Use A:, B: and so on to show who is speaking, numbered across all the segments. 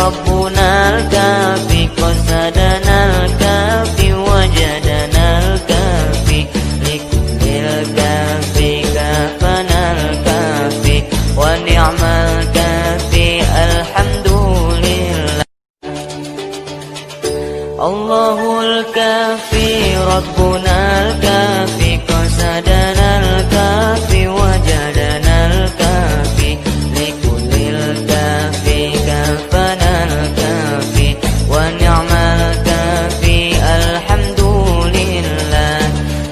A: ربنا الكافي قصدنا الكافي وجدنا الكافي لكل الكافي كافنا الكافي ونعم الكافي الحمد لله. الله الكافي ربنا الكافي قصدنا الكافي وجدنا الكافي لكل الكافي كافنا الكافي ونعم الكافي الحمد لله.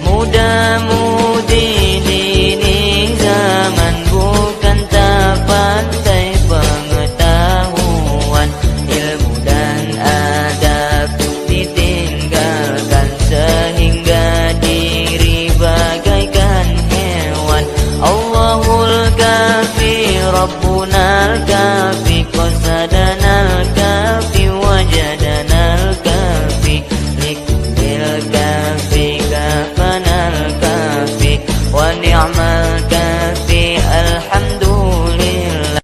A: Muda-mudi dini zaman bukan tak pandai pengetahuan, ilmu dan adab ditinggalkan sehingga diri bagaikan hewan. Allahul kafi Rabbunal kafi qasadana al-kafi wajadana al-kafi likulil kafi kafana al-kafi wa ni'mal kafi alhamdulillah.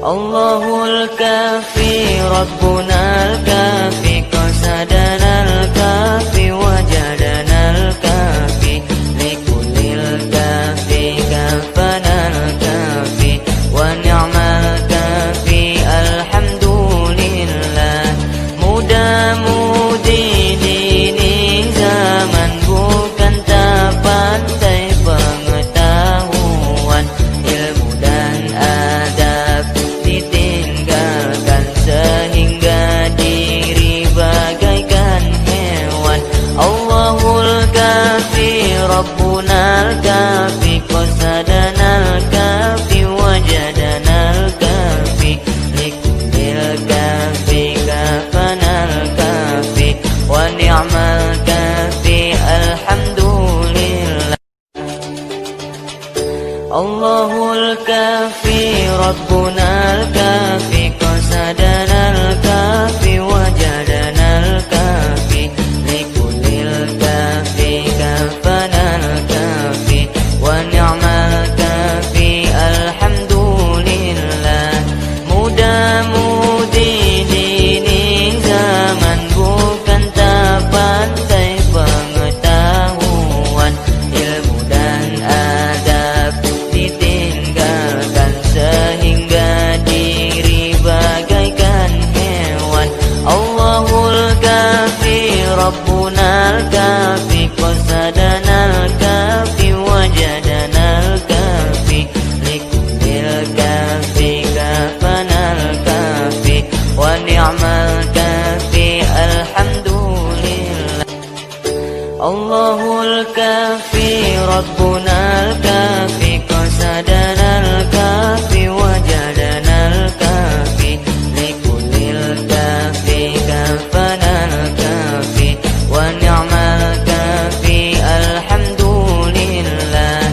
A: Allahul kafi Rabbunal kafi qasadana al-kafi wajadana al-kafi likulil kafi kafana al-kafi wa ni'mal kafi alhamdulillah. Muda-mudi dini zaman bukan tak pandai pengetahuan, ilmu dan adab ditinggalkan sehingga diri bagaikan hewan. Allahul kafi Rabbunal kafi qasadana al-kafi wajadana al-kafi likulil kafi kafana al-kafi wa ni'mal kafi alhamdulillah. Allahul kafi Rabbunal kafi qasadana al-kafi wajadana al-kafi likulil kafi kafana al-kafi wa ni'mal kafi alhamdulillah. Muda-mudi dini zaman bukan tak pandai pengetahuan, ilmu dan adab ditinggalkan sehingga diri bagaikan hewan. Allahul kafi Rabbunal kafi qasadana al-kafi wajadana al-kafi likulil kafi kafana al-kafi wa ni'mal kafi alhamdulillah. Allahul kafi Rabbunal kafi qasadana al-kafi wajadana al-kafi likulil kafi kafana al-kafi wa ni'mal kafi alhamdulillah.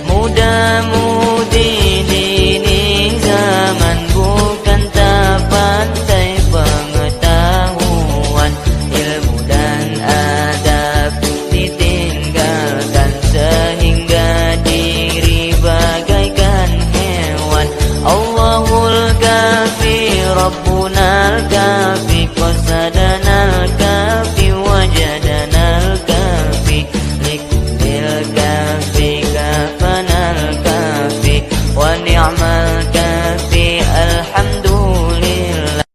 A: Muda-mudi dini zaman bukan tak pandai pengetahuan, ilmu dan adab ditinggalkan sehingga diri bagaikan hewan. Allahul kafi Rabbunal kafi qasadana al-kafi wajadana al-kafi likulil kafi kafana al-kafi wa ni'mal kafi alhamdulillah.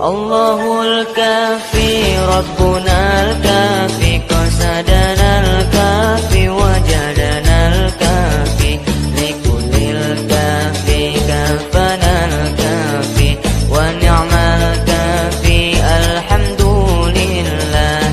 A: Allahul kafi Rabbunal kafi qasadana al-kafi wajadana al-kafi likulil kafi kafana al-kafi wa ni'mal kafi alhamdulillah.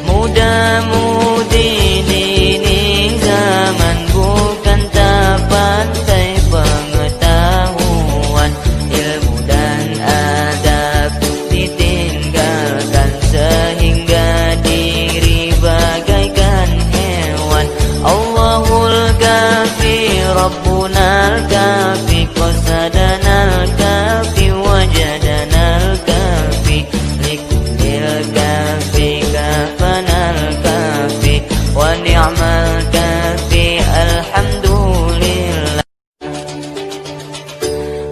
A: Muda-mudi dini zaman bukan tak pandai pengetahuan, ilmu dan adab ditinggalkan sehingga diri bagaikan hewan. Allahul kafi Rabbunal kafi qasadana al-kafi wajadana al-kafi likulil kafi kafana al-kafi wa ni'mal kafi alhamdulillah.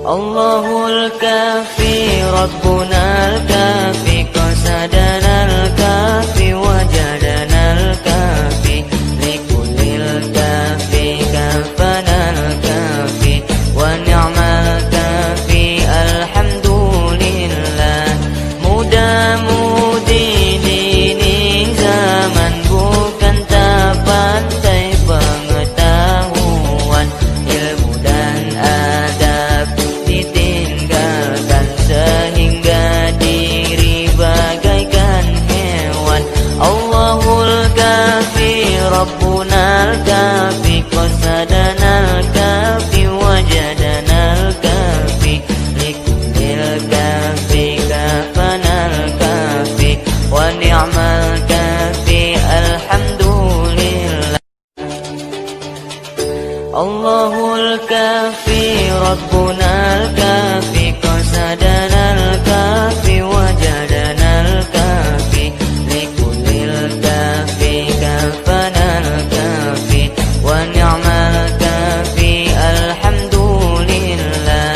A: Allahul kafi Rabbunal kafi qasadanal kafi wajadanal kafi likullil kafi kafanal kafi wa ni'mal kafi alhamdulillah. Muda-mudi dini zaman bukan tak pandai pengetahuan, ilmu dan adab ditinggalkan sehingga diri bagaikan hewan. Allahul kafi Rabbunal kafi qasadanal kafi wajadanal kafi likullil kafi kafanal kafi wa ni'mal kafi alhamdulillah. Allahul kafi Rabbunal kafi qasadanal kafi wajadanal kafi likullil kafi kafanal kafi wa ni'mal kafi alhamdulillah.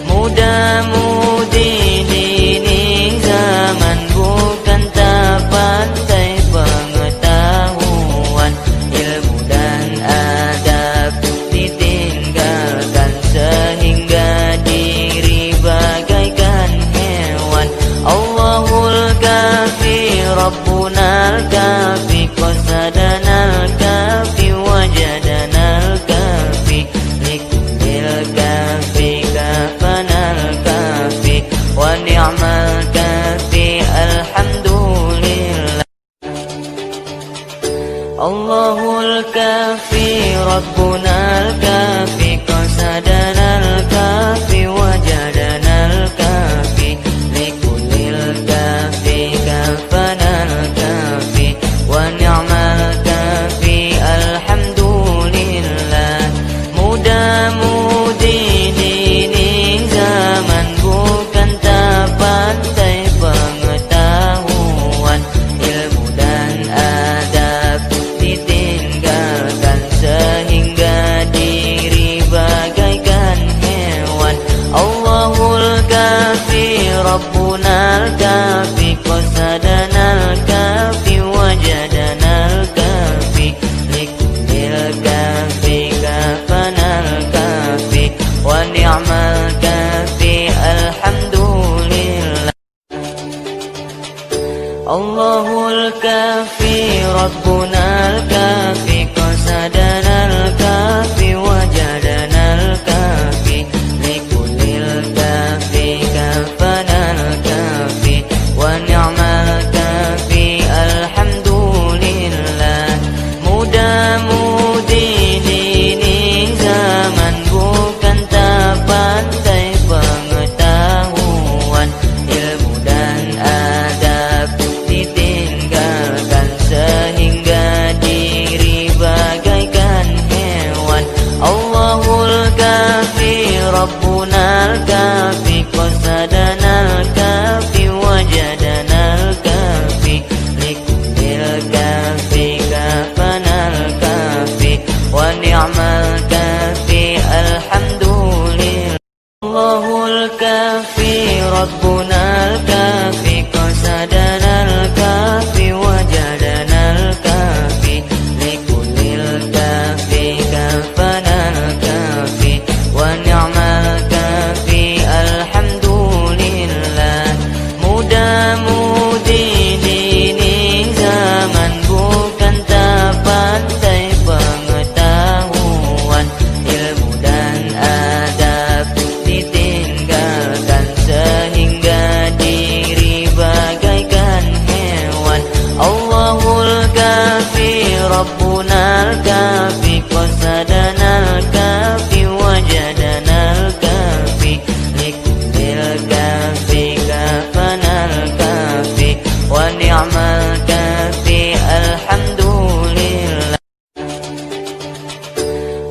A: Muda-mudi dini zaman bukan tak pandai pengetahuan, ilmu dan adab ditinggalkan sehingga diri bagaikan hewan. Allahul kafi Rabbunal kafi qasadanal kafi wajadanal kafi likullil kafi kafanal kafi wa ni'mal kafi alhamdulillah. Allahul kafi Rabbunal kafi qasadanal kafi wajadanal kafi likullil kafi kafanal kafi wa ni'mal kafi alhamdulillah. Muda-mudi dini zaman bukan tak pandai pengetahuan, ilmu dan adab ditinggalkan sehingga diri bagaikan hewan. Allahul kafi Rabbunal kafi qasadanal kafi wajadanal kafi likullil kafi kafanal kafi wa ni'mal kafi alhamdulillah. Allahul kafi Rabbunal kafi qasadanal kafi wajadanal kafi likullil kafi kafanal kafi wa ni'mal kafi alhamdulillah. Muda-mudi dini zaman bukan tak pandai pengetahuan, ilmu dan adab ditinggalkan sehingga diri bagaikan hewan. Allahul kafi Rabbunal kafi qasadanal kafi wajadanal kafi likullil kafi kafanal kafi wa ni'mal kafi alhamdulillah. Allahul kafi Rabbunal kafi qasadanal kafi wajadanal kafi likullil kafi kafanal kafi wa ni'mal kafi alhamdulillah. Muda-mudi dini zaman bukan tak pandai pengetahuan, ilmu dan adab ditinggalkan sehingga diri bagaikan hewan. Allahul kafi Rabbunal kafi qasadanal kafi wajadanal kafi likullil kafi kafanal kafi wa ni'mal kafi alhamdulillah.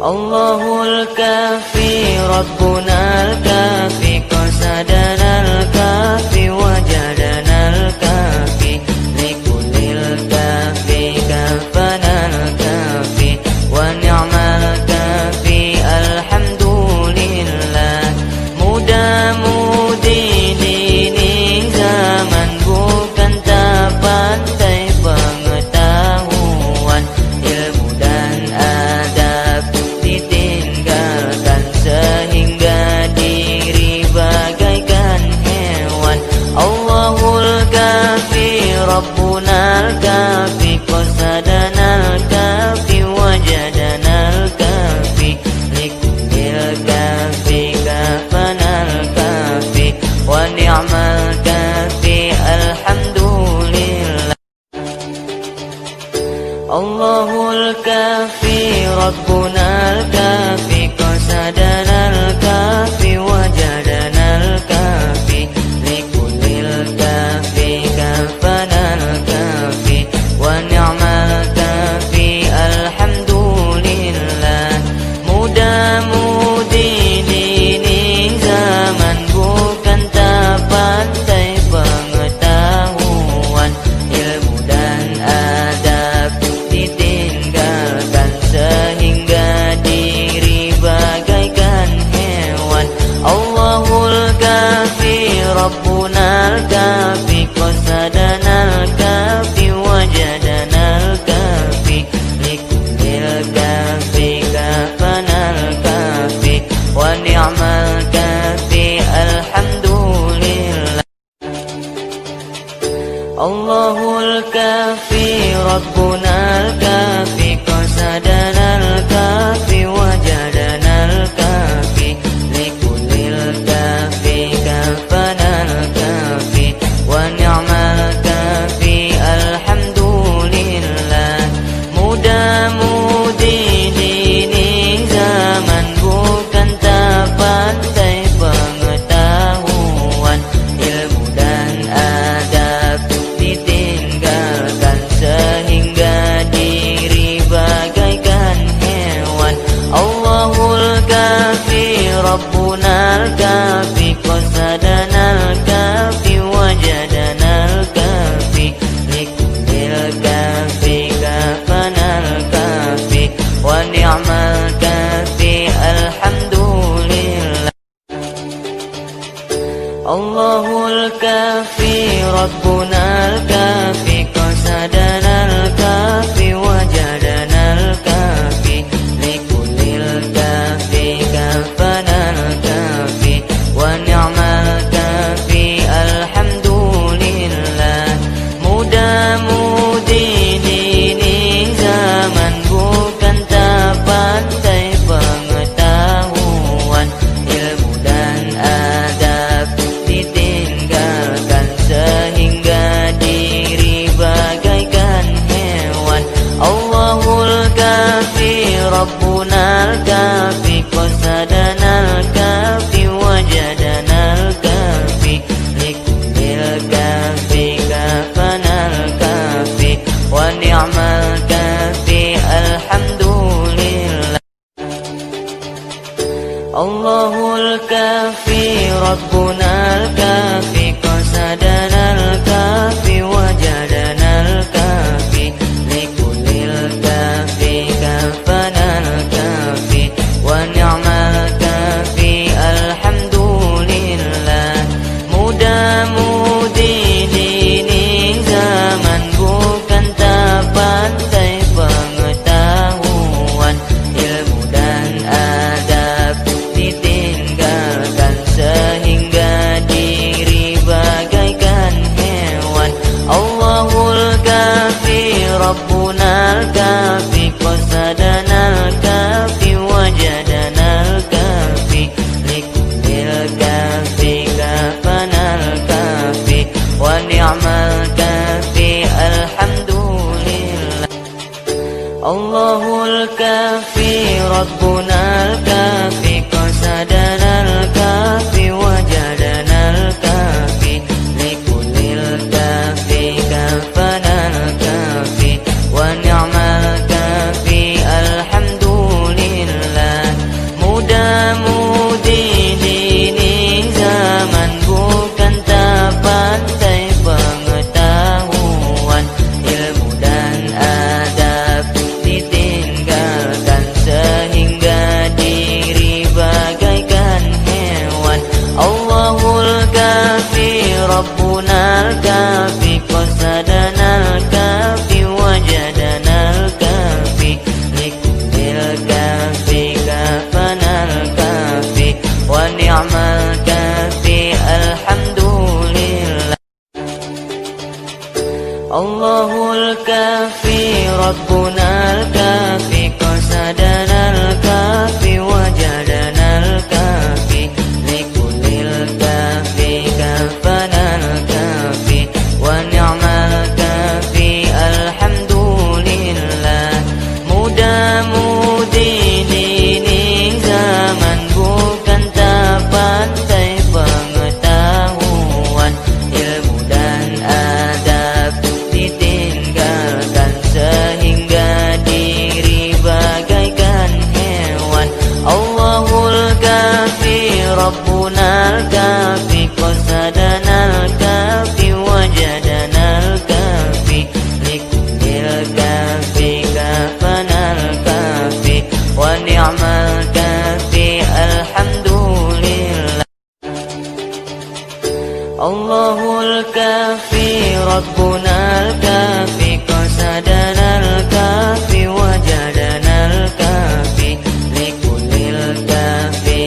A: Allahul kafi Rabbunal kafi qasadanal kafi wajadanal kafi likullil kafi kafanal kafi wa ni'mal kafi alhamdulillah. ونعم الكافي الحمد لله. الله الكافي ربنا الكافي قصدنا الكافي وجدنا الكافي لكل الكافي كفنا الكافي ونعم الكافي الحمد لله. Mudah-mudi ini zaman bukan tak pandai pengetahuan, ilmu dan adab ditinggalkan sehingga diri bagaikan hewan. Allahul kafi Rabbunal kafi qasadana al-kafi wajadana al-kafi likulil kafi kafana al-kafi wa ni'mal kafi alhamdulillah. Allahul kafi Rabbunal kafi qasadana al-kafi wajadana al-kafi likulil kafi kafana al-kafi wa ni'mal kafi alhamdulillah. Mudah-mudi ini zaman bukan tak pandai pengetahuan, ilmu dan adab ditinggalkan sehingga diri bagaikan hewan. Allahul kafi Rabbunal kafi qasadana al-kafi wajadana al-kafi likulil kafi kafana al-kafi wa ni'mal kafi alhamdulillah. Allahul kafi Rabbunal kafi qasadana al-kafi wajadana al-kafi likulil kafi kafana al-kafi wa ni'mal kafi alhamdulillah. Mudah-mudi ini zaman bukan tak pandai pengetahuan, ilmu dan adab ditinggalkan sehingga diri bagaikan hewan. Allahul kafi Rabbunal kafi qasadana al-kafi wajadana al-kafi likulil kafi kafana al-kafi wa ni'mal kafi alhamdulillah. Allahul kafi Rabbunal kafi qasadana al-kafi wajadana al-kafi likulil kafi kafana al-kafi wa ni'mal kafi alhamdulillah. Mudah-mudi ini zaman bukan tak pandai pengetahuan, ilmu dan adab ditinggalkan sehingga diri bagaikan hewan. Allahul kafi Rabbunal kafi qasadana al-kafi wajadana al-kafi likulil kafi kafana al-kafi wa ni'mal kafi alhamdulillah. Allahul kafi Rabbunal kafi qasadana al-kafi wajadana al-kafi likulil kafi kafana al-kafi wa ni'mal kafi alhamdulillah. Mudah-mudi ini zaman bukan tak pandai pengetahuan, ilmu dan adab ditinggalkan sehingga diri bagaikan hewan. Allahul kafi Rabbunal kafi qasadana al-kafi wajadana al-kafi likulil kafi kafana al-kafi wa ni'mal kafi alhamdulillah. Allahul kafi Rabbunal kafi qasadana al-kafi wajadana al-kafi likulil kafi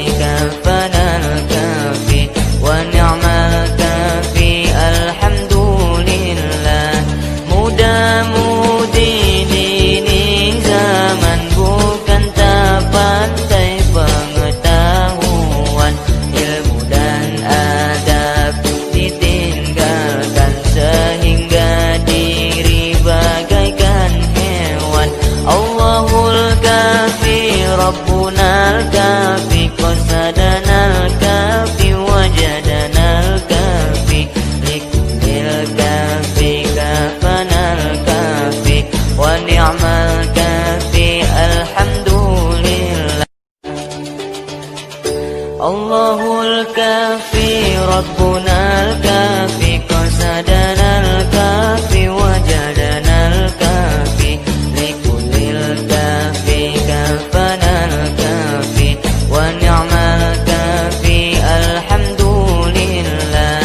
A: Allahul kafi Rabbuna al-kafi qasadana al-kafi wajadana al-kafi likullil kafi kafana al-kafi wa ni'mal kafi alhamdulillah.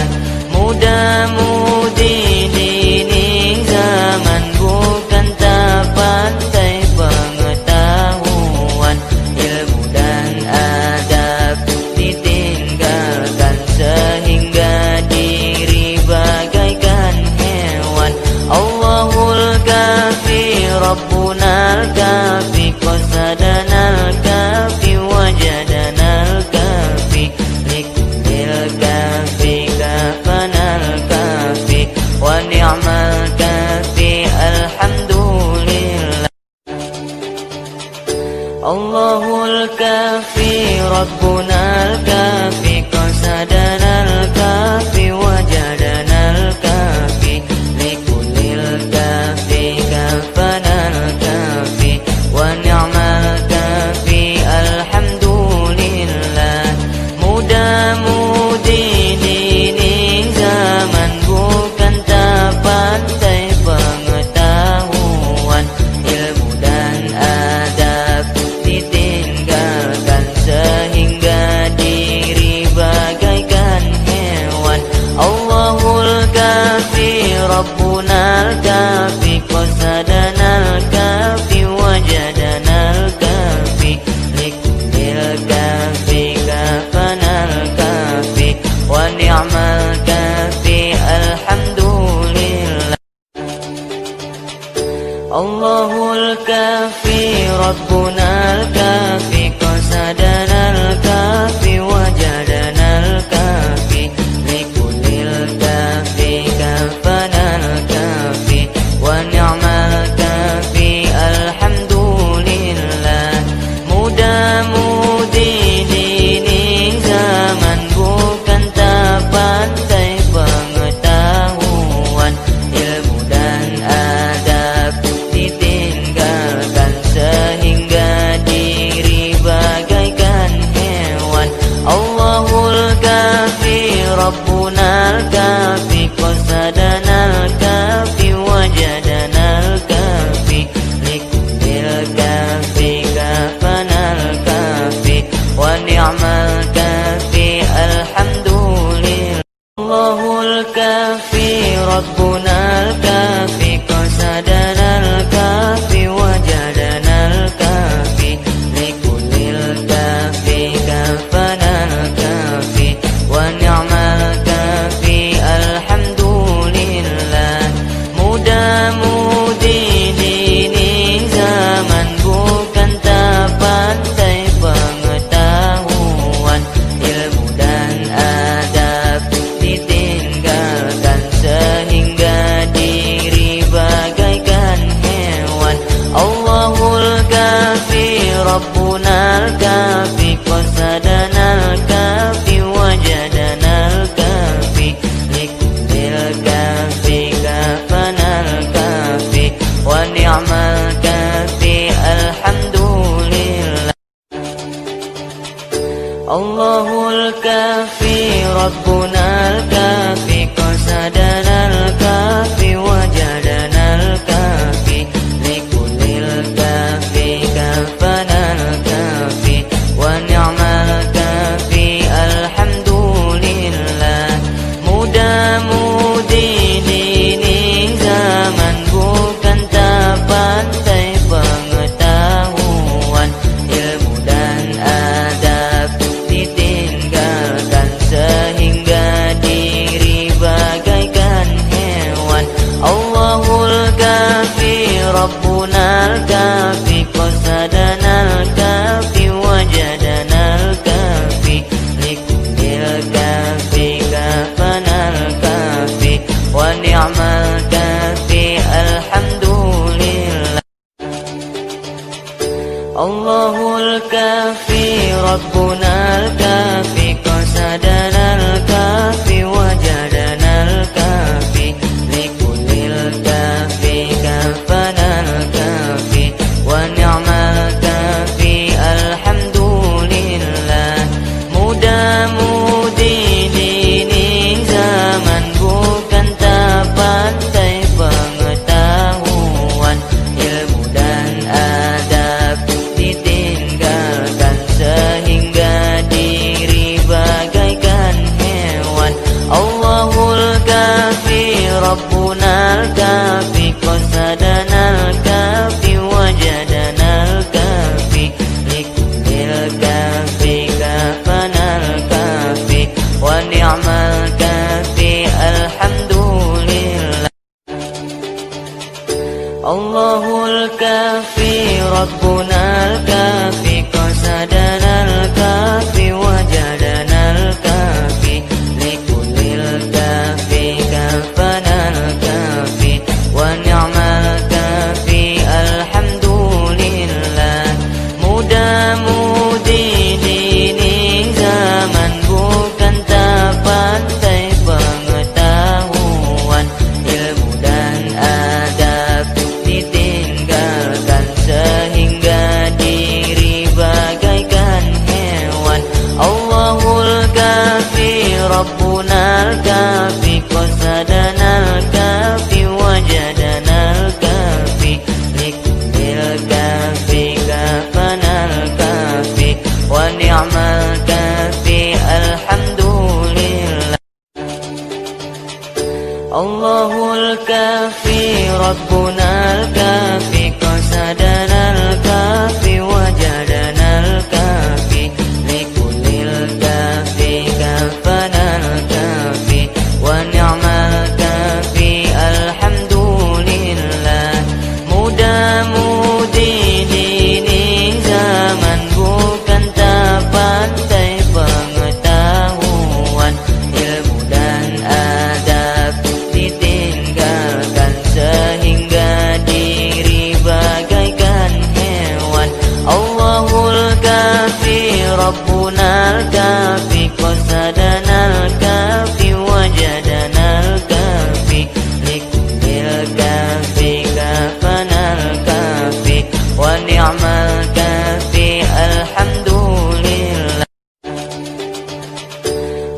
A: Mudah-mudi dini zaman bukan tak pandai pengetahuan, ilmu dan adab ditinggalkan sehingga diri bagaikan hewan. Allahul kafi Rabbuna al-kafi qasadana al-kafi wajadana al-kafi likullil kafi kafana al-kafi wa ni'mal kafi alhamdulillah. Allahul kafi Rabbuna al-kafi qasadana al-kafi wajadana al-kafi likullil kafi kafana al-kafi wa ni'mal kafi alhamdulillah. Mudah-mudi dini zaman bukan tak pandai pengetahuan, ilmu dan adab ditinggalkan sehingga diri bagaikan hewan. Allahul kafi Rabbuna al-kafi qasadana al-kafi wajadana al-kafi likullil kafi kafana al-kafi wa ni'mal kafi alhamdulillah. Allahul kafi Rabbuna al-kafi qasadana al-kafi wajadana al-kafi likullil kafi kafana al-kafi wa ni'mal kafi alhamdulillah. Mudah-mudi dini zaman bukan tak pandai pengetahuan, ilmu dan adab ditinggalkan sehingga diri bagaikan hewan. Allahul kafi Rabbuna al-kafi qasadana al-kafi wajadana al-kafi likullil kafi kafana al-kafi wa ni'mal kafi alhamdulillah. Allahul kafi Rabbuna al-kafi qasadana al-kafi wajadana al-kafi likullil kafi kafana al-kafi wa ni'mal kafi alhamdulillah. Mudah-mudi dini zaman bukan tak pandai pengetahuan, ilmu dan adab ditinggalkan sehingga diri bagaikan hewan. Allahul kafi Rabbuna al-kafi qasadana al-kafi wajadana al-kafi likullil kafi kafana al-kafi wa ni'mal kafi alhamdulillah. Allahul kafi Rabbuna al-kafi qasadana al-kafi wajadana al-kafi likullil kafi kafana al-kafi wa ni'mal kafi alhamdulillah. Mudah-mudi dini zaman bukan tak pandai pengetahuan, ilmu dan adab ditinggalkan sehingga diri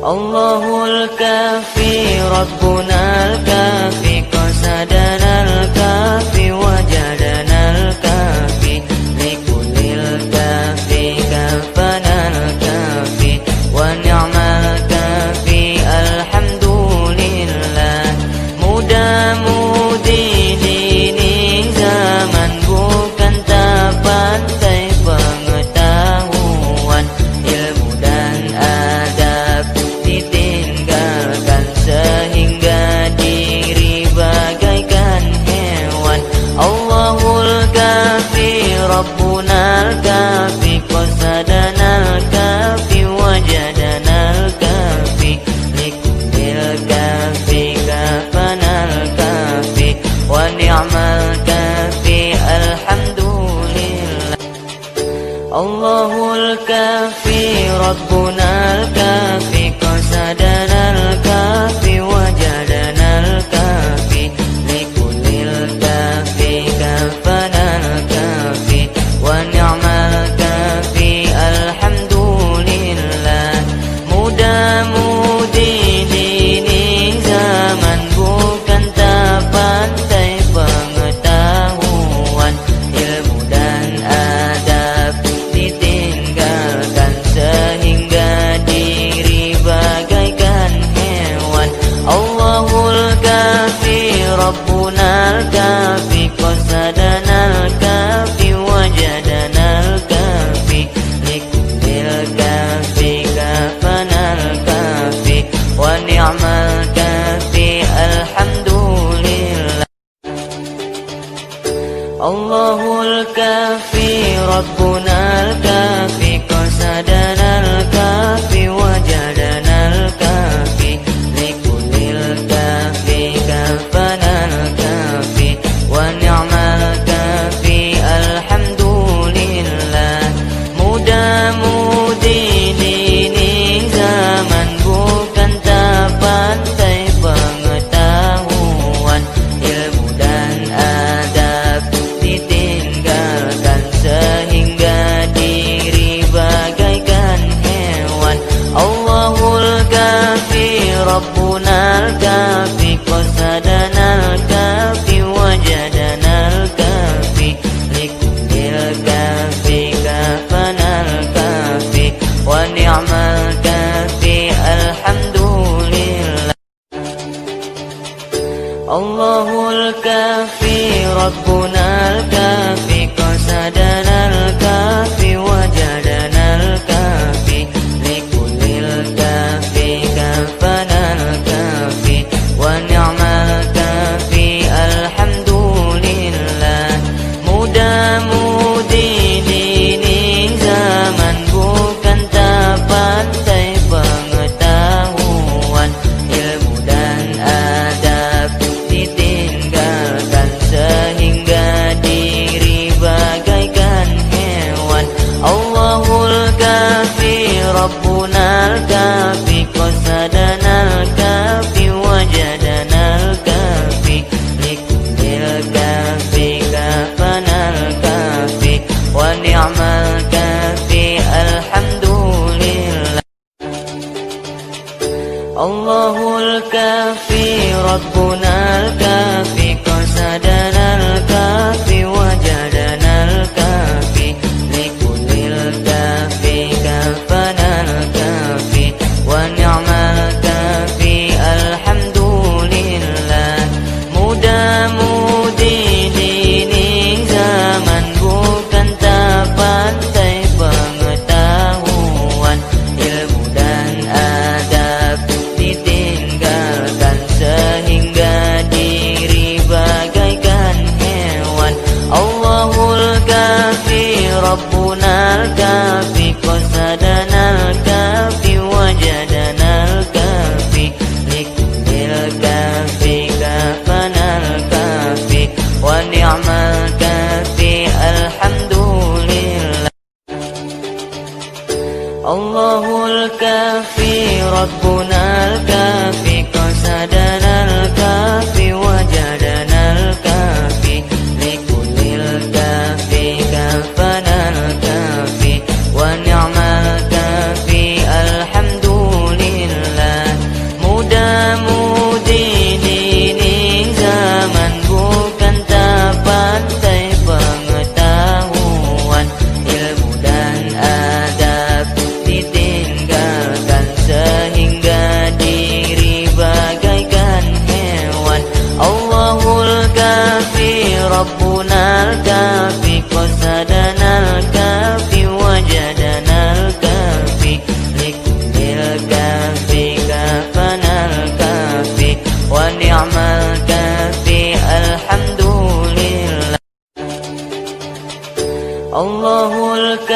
A: Allahul kafi Rabbunal kafi qasadanal kafi wajadanal kafi likullil kafi kafanal kafi wa ni'mal kafi alhamdulillah. Muda-mudi dini zaman bukan tak pandai pengetahuan, ilmu dan adab ditinggalkan sehingga diri bagaikan hewan. Allahul kafi Rabbunal kafi qasadanal kafi wajadanal kafi likullil kafi kafanal kafi wa ni'mal kafi alhamdulillah. Allahul kafi Rabbunal kafi qasadanal kafi wajadanal kafi likullil kafi kafanal kafi wa ni'mal kafi alhamdulillah. Muda-mudi dini zaman bukan tak pandai pengetahuan, ilmu dan adab ditinggalkan sehingga diri bagaikan hewan. Allahul kafi Rabbunal kafi qasadanal kafi wajadanal kafi likullil kafi kafanal kafi wa ni'mal kafi alhamdulillah. Allahul kafi Rabbunal kafi qasadanal kafi wajadanal kafi likullil kafi kafanal kafi wa ni'mal kafi alhamdulillah. Muda-mudi dini zaman bukan tak pandai pengetahuan, ilmu dan adab ditinggalkan sehingga diri bagaikan hewan. Allahul kafi Rabbunal kafi qasadanal kafi wajadanal kafi likullil kafi kafanal kafi wa ni'mal kafi alhamdulillah. Allahul kafi Rabbunal kafi qasadanal kafi wajadanal kafi likullil kafi kafanal kafi wa ni'mal kafi alhamdulillah. Muda-mudi dini zaman bukan tak pandai pengetahuan, ilmu dan adab ditinggalkan sehingga diri bagaikan hewan. Allahul kafi Rabbunal kafi qasadanal kafi wajadanal kafi likullil kafi kafanal kafi wa ni'mal kafi alhamdulillah. Allahul kafi Rabbunal kafi qasadanal kafi wajadanal kafi likullil kafi kafanal kafi wa ni'mal kafi alhamdulillah. Muda-mudi dini zaman bukan tak pandai pengetahuan, ilmu dan adab ditinggalkan sehingga diri bagaikan hewan. Allahul kafi Rabbunal kafi qasadanal kafi wajadanal kafi likullil kafi kafanal kafi wa ni'mal kafi alhamdulillah. Allahul kafi Rabbunal kafi qasadanal kafi wajadanal kafi likullil kafi kafanal kafi wa ni'mal kafi alhamdulillah.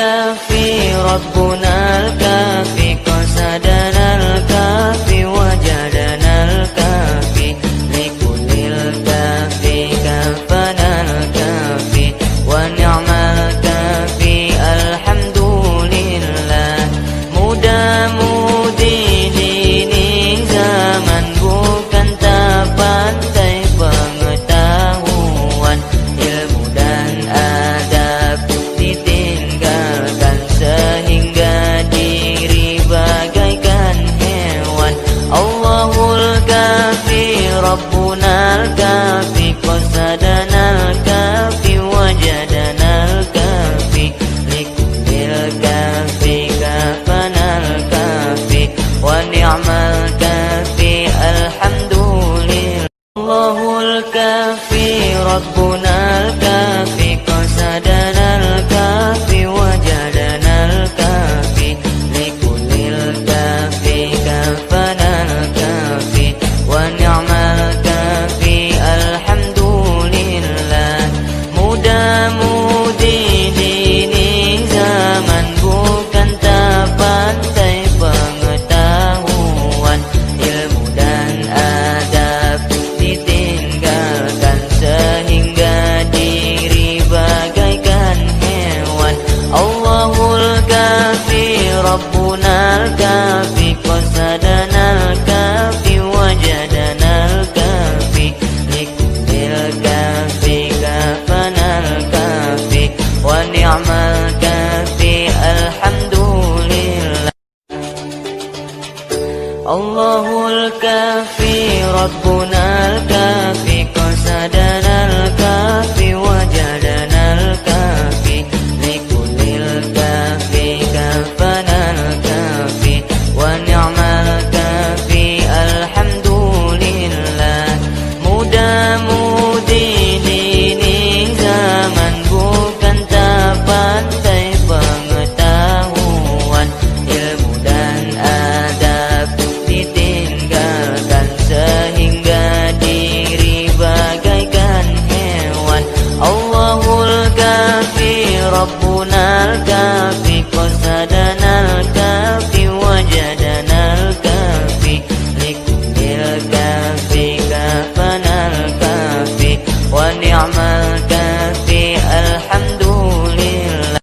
A: الكافي ربنا الكافي قصدنا الكافي وجدنا الكافي لكل الكافي كفنا الكافي ونعم الكافي الحمد لله mudah-mudi ini zaman bukan tak pandai pengetahuan ilmu dan adab ditinggalkan sehingga diri bagaikan hewan Allahul kafi Rabbunal kafi qasadanal kafi wajadanal kafi likulil kafi kafanal kafi wa ni'mal kafi alhamdulillah Allahul kafi Rabbunal kafi qasadanal kafi wajadanal kafi likulil kafi kafanal kafi wa ni'mal kafi alhamdulillah mudah-mudi ini zaman bukan tak pandai pengetahuan ilmu dan adab ditinggalkan sehingga diri bagaikan hewan Allahul kafi Rabbunal kafi qasadanal kafi wajadanal kafi likulil kafi kafanal kafi wa ni'mal kafi alhamdulillah Allahul kafi Rabbunal kafi qasadanal kafi wajadanal kafi likulil kafi kafanal kafi wa ni'mal kafi alhamdulillah mudah-mudi ini zaman bukan tak pandai pengetahuan ilmu dan adab ditinggalkan sehingga diri bagaikan hewan Allahul kafi Rabbunal kafi qasadanal kafi wajadanal kafi likulil kafi kafanal kafi wa ni'mal kafi alhamdulillah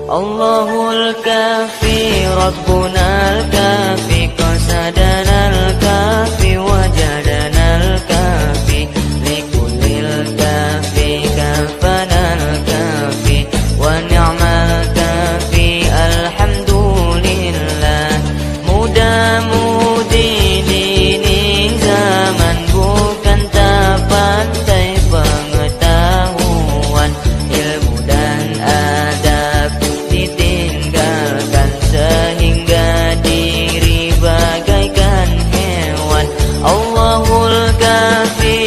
A: Allahul kafi Rabbunal kafi qasadanal kafi wajadanal kafi likulil kafi kafanal kafi wa ni'mal kafi alhamdulillah mudah-mudi ini zaman bukan tak pandai pengetahuan ilmu dan adab ditinggalkan sehingga diri bagaikan hewan Allahul kafi Rabbunal kafi qasadanal kafi wajadanal kafi likulil kafi kafanal kafi wa ni'mal kafi alhamdulillah mudah-mudi ini zaman bukan tak pandai pengetahuan ilmu dan adab ditinggalkan sehingga diri bagaikan hewan Allahul kafi Rabbunal kafi qasadanal kafi wajadanal kafi likulil kafi kafanal kafi wa ni'mal kafi alhamdulillah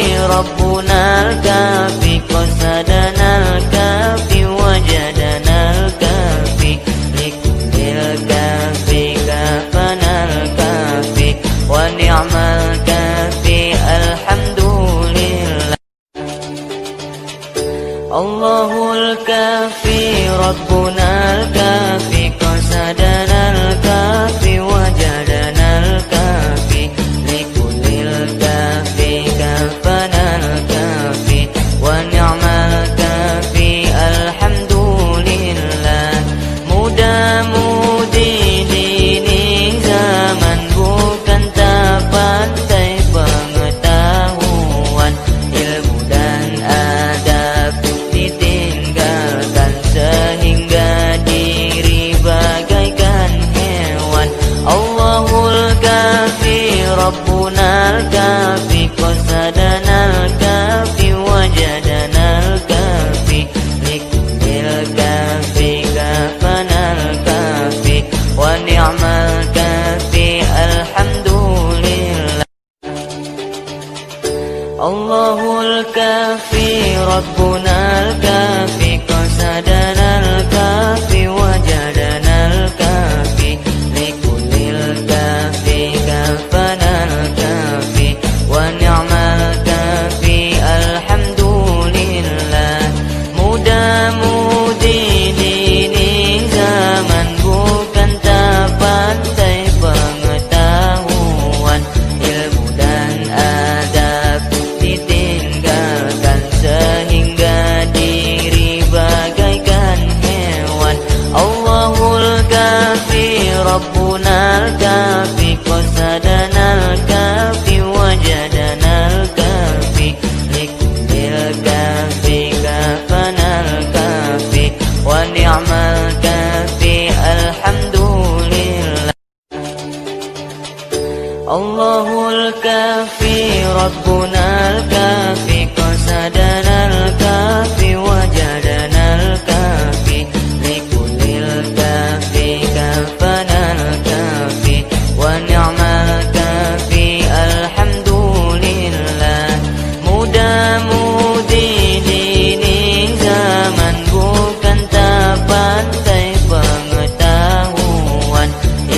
A: mudah-mudi ini zaman bukan tak pandai pengetahuan ilmu dan adab ditinggalkan sehingga diri bagaikan hewan Allahul kafi Rabbunal kafi qasadanal kafi wajadanal kafi likulil kafi kafanal kafi wa ni'mal kafi alhamdulillah Allahul kafi Rabbunal kafi qasadanal kafi wajadanal kafi likulil kafi kafanal kafi wa ni'mal kafi alhamdulillah mudah-mudi ini zaman bukan tak pandai pengetahuan ilmu dan adab ditinggalkan ربنا الكافي قصدنا الكافي وجدنا الكافي لكل الكافي كافنا الكافي ونعم الكافي الحمد لله. الله الكافي ربنا الكافي قصدنا الكافي وجدنا الكافي لكل الكافي كافنا الكافي ونعم الكافي الحمد لله. Muda-mudi dini zaman bukan tak pandai pengetahuan,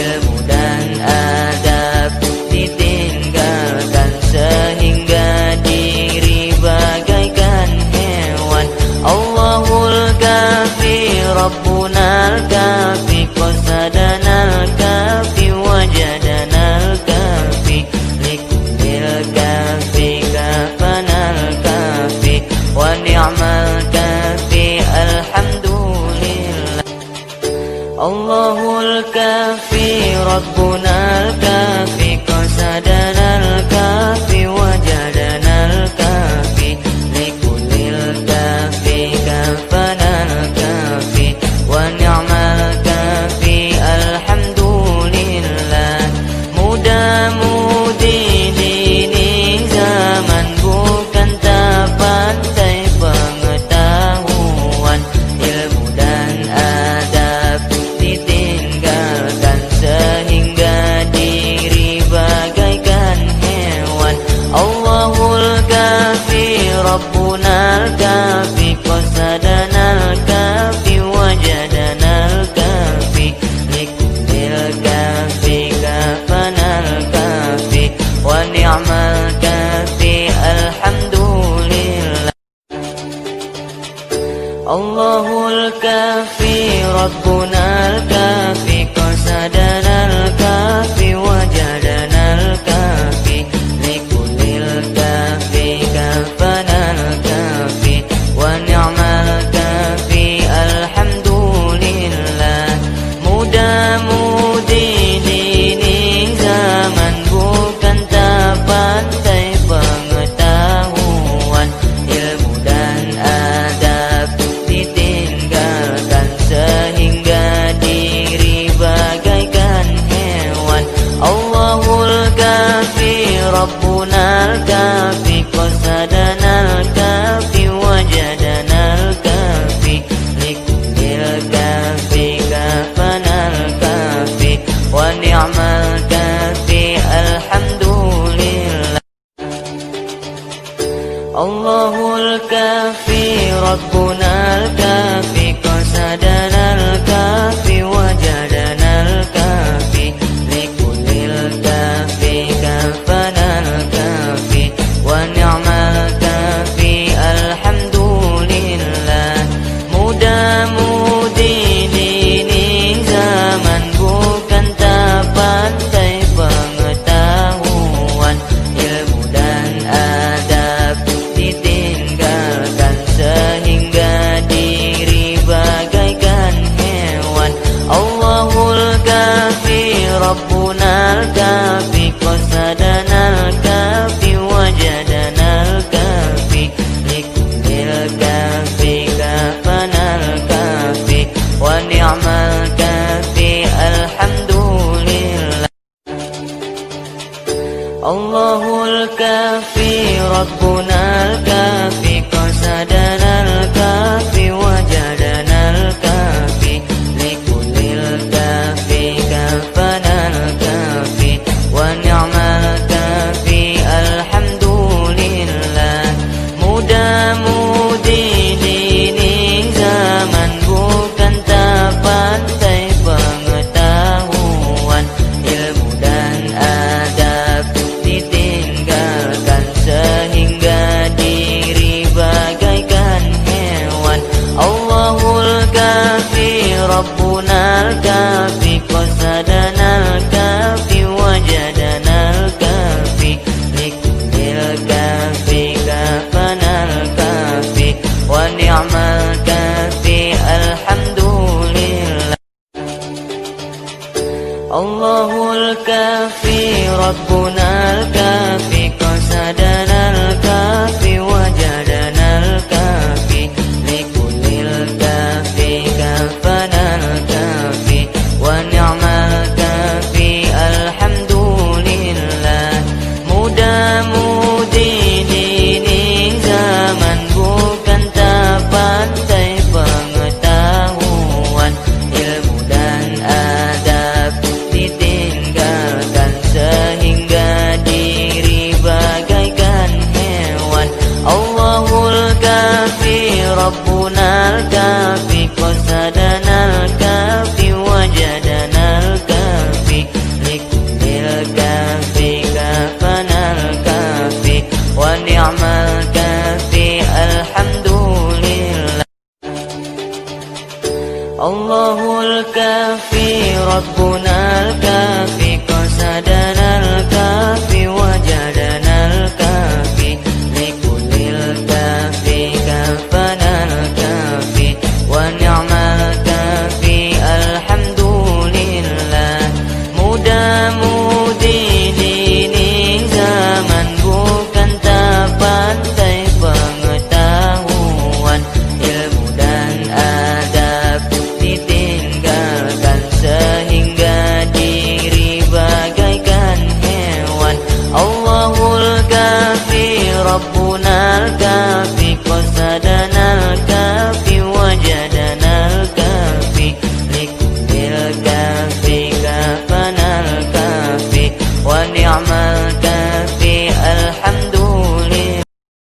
A: ilmu dan adab ditinggalkan sehingga diri bagaikan hewan. Allahul kafi Rabbuna al-kafi qasadana al-kafi wajadana al-kafi likulil kafi kafana al-kafi wa ni'mal kafi alhamdulillah. Allahul kafi Rabbuna al-kafi qasadana al-kafi wajadana al-kafi likulil kafi kafana al-kafi wa ni'mal kafi alhamdulillah. Muda-mudi dini zaman bukan tak pandai pengetahuan, ilmu dan adab ditinggalkan sehingga diri bagaikan hewan. Allahul kafi Rabbuna al-kafi qasadana al-kafi wajadana al-kafi likulil kafi kafana al-kafi wa ni'mal kafi alhamdulillah. Allahul kafi Rabbuna al-kafi qasadana al-kafi wajadana al-kafi likulil kafi kafana al-kafi wa ni'mal kafi alhamdulillah. Muda-mudi dini zaman bukan tak pandai pengetahuan, ilmu dan adab ditinggalkan sehingga diri bagaikan hewan. Allahul kafi Rabbuna al-kafi qasadana al-kafi wajadana al-kafi likulil kafi kafana al-kafi wa ni'mal kafi alhamdulillah. Allahul kafi Rabbuna al-kafi qasadana al-kafi wajadana al-kafi likulil kafi kafana al-kafi wa ni'mal kafi alhamdulillah. Muda-mudi dini zaman bukan tak pandai pengetahuan, ilmu dan adab ditinggalkan sehingga diri bagaikan hewan. Allahul kafi Rabbuna al-kafi qasadana al-kafi wajadana al-kafi likulil kafi kafana al-kafi wa ni'mal kafi alhamdulillah. Allahul kafi Rabbuna al-kafi qasadana al-kafi wajadana al-kafi likulil kafi kafana al-kafi wa Allahul kafi Rabbuna al-kafi qasadana al-kafi wajadana al-kafi likullil kafi kafana al-kafi wa ni'mal kafi alhamdulillah. Muda-mudi dini zaman bukan tak pandai pengetahuan, ilmu dan adab ditinggalkan sehingga diri bagaikan hewan. Allahul kafi Rabbuna al-kafi qasadana al-kafi wajadana al-kafi likullil kafi kafana al-kafi wa ni'mal kafi alhamdulillah. Allahul kafi Rabbuna